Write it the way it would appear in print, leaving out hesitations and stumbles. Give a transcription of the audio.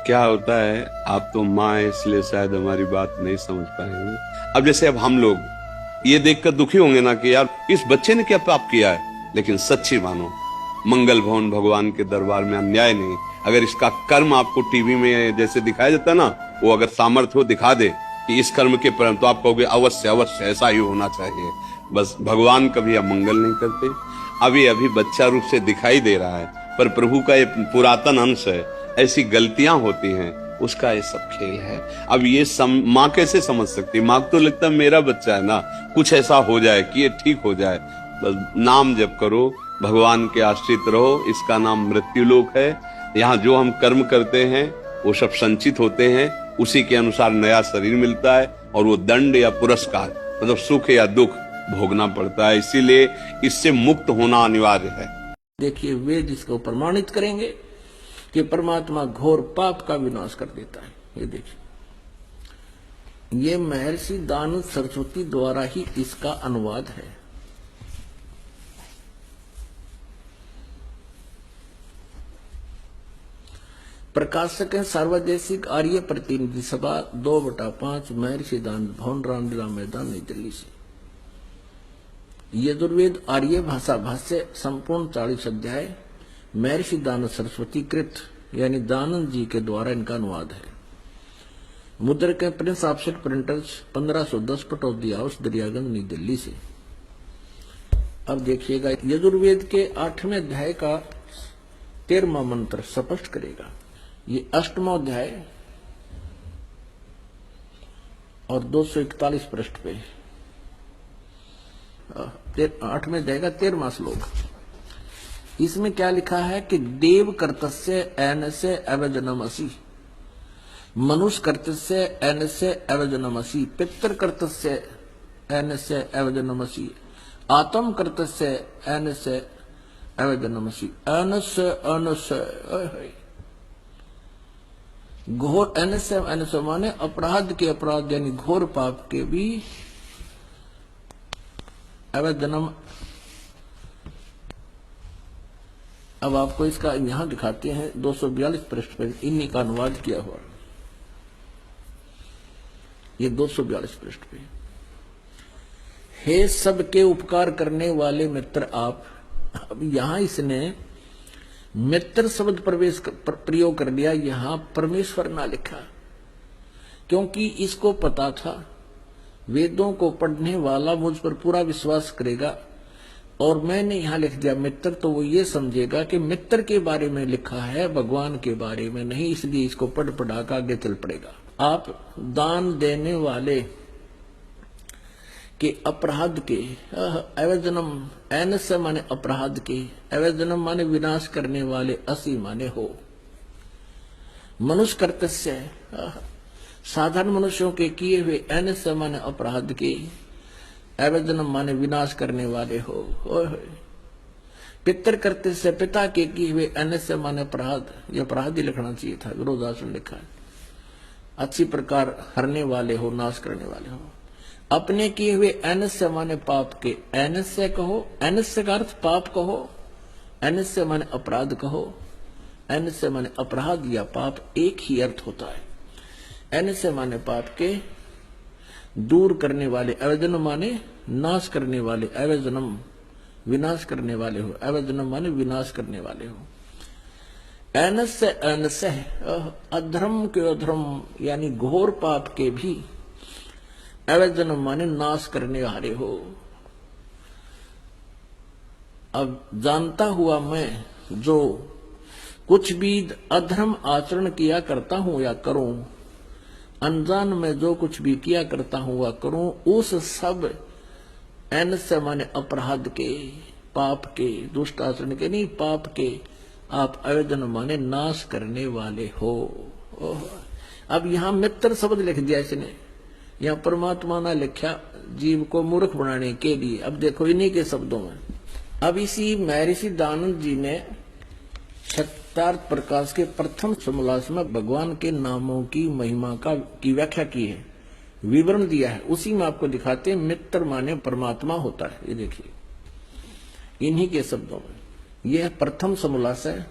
क्या होता है, आप तो माँ है इसलिए शायद हमारी बात नहीं समझ पाएंगे। अब जैसे अब हम लोग ये देखकर दुखी होंगे ना कि यार इस बच्चे ने क्या पाप किया है, लेकिन सच्ची मानो मंगल भवन भगवान के दरबार में अन्याय नहीं। अगर इसका कर्म आपको टीवी में जैसे दिखाया जाता है ना, वो अगर सामर्थ्य हो दिखा दे कि इस कर्म के परिणाम, तो आप कहोगे अवश्य अवश्य ऐसा ही होना चाहिए। बस भगवान कभी अमंगल नहीं करते। अभी अभी बच्चा रूप से दिखाई दे रहा है, पर प्रभु का ये पुरातन अंश है। ऐसी गलतियां होती हैं, उसका ये सब खेल है। अब ये माँ कैसे समझ सकती? माँ को तो लगता है मेरा बच्चा है ना, कुछ ऐसा हो जाए कि ये ठीक हो जाए। बस नाम जप करो, भगवान के आश्रित रहो। इसका नाम मृत्युलोक है। यहाँ जो हम कर्म करते हैं वो सब संचित होते हैं, उसी के अनुसार नया शरीर मिलता है, और वो दंड या पुरस्कार मतलब सुख या दुख भोगना पड़ता है। इसीलिए इससे मुक्त होना अनिवार्य है। देखिए, वेद इसको प्रमाणित करेंगे कि परमात्मा घोर पाप का विनाश कर देता है। ये देखिए, ये महर्षि दानव सरस्वती द्वारा ही इसका अनुवाद है। प्रकाशक है सार्वदेशिक आर्य प्रतिनिधि सभा 2/5 महर्षि दानव भवन, रामलीला मैदान, नई दिल्ली से। यजुर्वेद आर्य भाषा भाष्य संपूर्ण 40 अध्याय महर्षि दानव सरस्वती कृत यानी दानंद जी के द्वारा इनका अनुवाद है। मुद्रक के Prince offset printers 1510 Pataudi house, Daryaganj, नई दिल्ली से। अब देखिएगा, यजुर्वेद के 8वें अध्याय का 13वां मंत्र स्पष्ट करेगा। ये 8वां अध्याय और 241 पृष्ठ पे 8वें अध्याय का 13वां श्लोक। इसमें क्या लिखा है कि देव कर्तस्य एनस्य अवजनमसि, मनुष्य कर्तस्य एनस्य अवजनमसि, पितृ कर्तस्य एनस्य अवजनमसि, आत्म कर्तस्य एनस्य अवजनमसि। एनस्य एनस्य घोर, एनस्य एनस्य माने अपराध के अपराध यानी घोर पाप के भी अवजनम। अब आपको इसका यहां दिखाते हैं 242 पृष्ठ पर इन्हीं का अनुवाद किया हुआ। ये 242 पृष्ठ पे, हे सबके उपकार करने वाले मित्र आप। अब यहां इसने मित्र शब्द प्रयोग कर लिया, यहां परमेश्वर ना लिखा, क्योंकि इसको पता था वेदों को पढ़ने वाला मुझ पर पूरा विश्वास करेगा, और मैंने यहां लिख दिया मित्र, तो वो ये समझेगा कि मित्र के बारे में लिखा है, भगवान के बारे में नहीं, इसलिए इसको पढ़ पढ़ा कर आगे चल पड़ेगा। आप दान देने वाले के अपराध के अवजनम, एनस्य माने अपराध के, अवजनम माने विनाश करने वाले, असी माने हो। मनुष्य कर्तस्य साधारण मनुष्यों के किए हुए, एनस्य माने अपराध के, अवजनम माने विनाश करने वाले हो। पितर करते से पिता के किए हुए, एनस्य माने अपराध, ये अपराध ही लिखना चाहिए था, विरोधासन लिखा है। अच्छी प्रकार हरने वाले हो, नाश करने वाले हो। अपने किए हुए, एनस्य माने पाप के, एनस्य कहो, एनस्य का अर्थ पाप कहो, एनस्य माने अपराध कहो, एनस्य माने अपराध या पाप एक ही अर्थ होता है। एनस्य माने पाप के दूर करने वाले, अवजनम माने नाश करने वाले, अवजनम विनाश करने वाले हो, अवजनम माने विनाश करने वाले हो। एनस्य एनस्य अधर्म के अधर्म यानी घोर पाप के भी, अवजनम माने नाश करने वाले हो। अब जानता हुआ मैं जो कुछ भी अधर्म आचरण किया करता हूं या करूं, अनजान में जो कुछ भी किया करता हूं वह करूं, उस सब एनस्य माने अपराध के, पाप के, दुष्ट आचरण के नहीं, पाप के आप अवजन माने नाश करने वाले हो। अब यहां मित्र शब्द लिख दिया इसने, यहां परमात्मा ने लिखा जीव को मूर्ख बनाने के लिए। अब देखो इन्हीं के शब्दों में, अब इसी महर्षि दानंद जी ने सत्यार्थ प्रकाश के प्रथम समोल्लास में भगवान के नामों की महिमा की व्याख्या की है, विवरण दिया है। उसी में आपको दिखाते हैं मित्र माने परमात्मा होता है। ये देखिए इन्हीं के शब्दों में, यह प्रथम समोल्लास है।